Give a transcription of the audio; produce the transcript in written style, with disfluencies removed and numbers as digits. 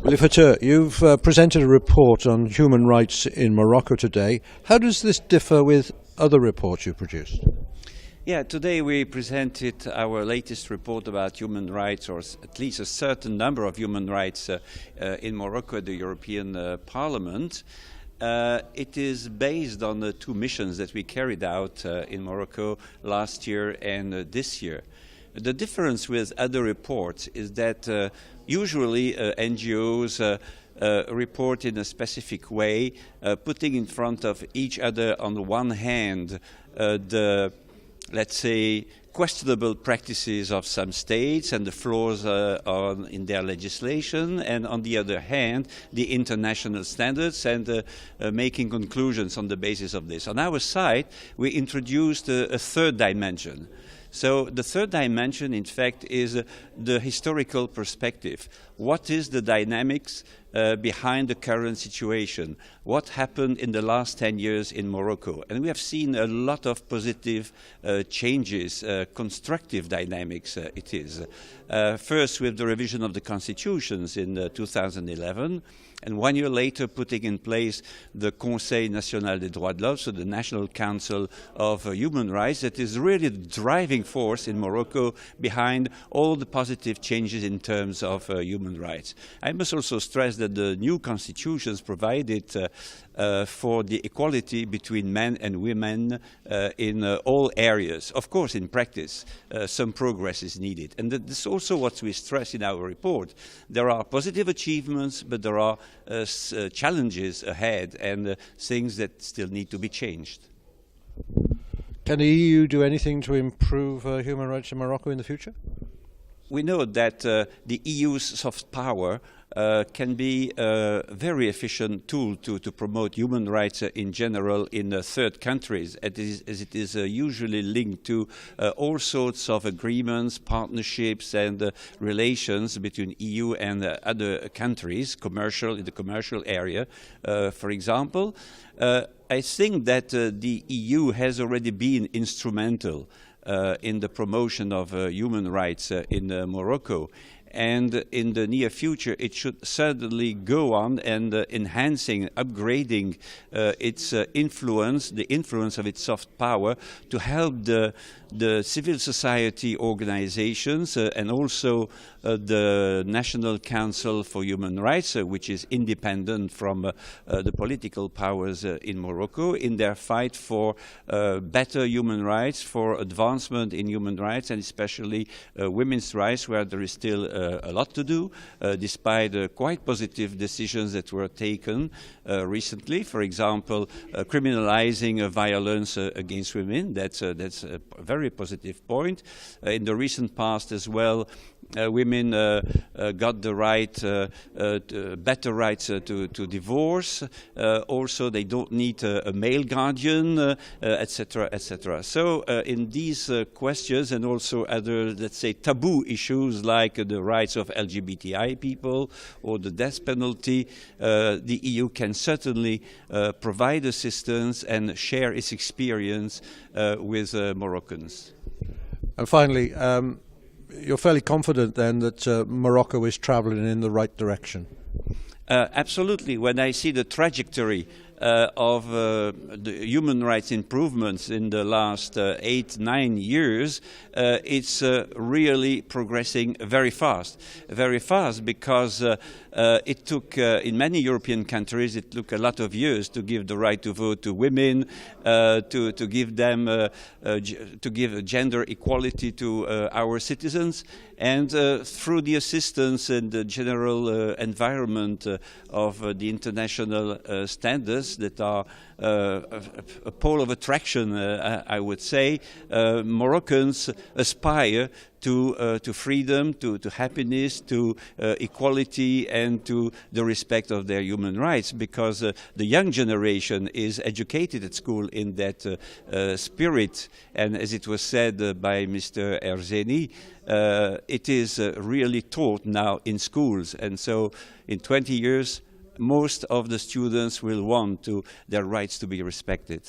Lifateur, you've presented a report on human rights in Morocco today. How does this differ with other reports you've produced? Yeah, today we presented our latest report about human rights, or at least a certain number of human rights in Morocco at the European Parliament. It is based on the two missions that we carried out in Morocco last year and this year. The difference with other reports is that usually NGOs report in a specific way, putting in front of each other on the one hand the, let's say, questionable practices of some states and the flaws in their legislation, and on the other hand, the international standards and making conclusions on the basis of this. On our side, we introduced a third dimension. So the third dimension, in fact, is the historical perspective. What is the dynamics behind the current situation? What happened in the last 10 years in Morocco? And we have seen a lot of positive changes, constructive dynamics it is. First with the revision of the constitutions in 2011, and 1 year later putting in place the Conseil National des Droits de l'Homme, so the National Council of Human Rights, that is really the driving force in Morocco behind all the positive changes in terms of human rights. I must also stress that the new constitutions provided for the equality between men and women in all areas. Of course, in practice, some progress is needed. And this is also what we stress in our report. There are positive achievements, but there are challenges ahead and things that still need to be changed. Can the EU do anything to improve human rights in Morocco in the future? We know that the EU's soft power can be a very efficient tool to promote human rights in general in third countries, as it is usually linked to all sorts of agreements, partnerships and relations between EU and other countries, in the commercial area, for example. I think that the EU has already been instrumental in the promotion of human rights in Morocco. And in the near future, it should certainly go on and enhancing, upgrading its influence, the influence of its soft power, to help the civil society organizations and also the National Council for Human Rights, which is independent from the political powers in Morocco, in their fight for better human rights, for advancement in human rights, and especially women's rights, where there is still a lot to do, despite quite positive decisions that were taken recently. For example, criminalizing violence against women. That's a very positive point. In the recent past as well, women got the right, better rights to divorce. Also, they don't need a male guardian, etc., etc. So, in these questions and also other, let's say, taboo issues like the rights of LGBTI people or the death penalty, the EU can certainly provide assistance and share its experience with Moroccans. And finally, you're fairly confident then that Morocco is traveling in the right direction? Absolutely. When I see the trajectory of the human rights improvements in the last 8-9 years, it's really progressing very fast because it took, in many European countries, it took a lot of years to give the right to vote to women, to give them, to give gender equality to our citizens, and through the assistance and the general environment of the international standards that are a pole of attraction, I would say, Moroccans aspire to freedom, to happiness, to equality, and to the respect of their human rights, because the young generation is educated at school in that spirit. And as it was said by Mr. Erzeni, it is really taught now in schools. And so in 20 years, most of the students will want their rights to be respected.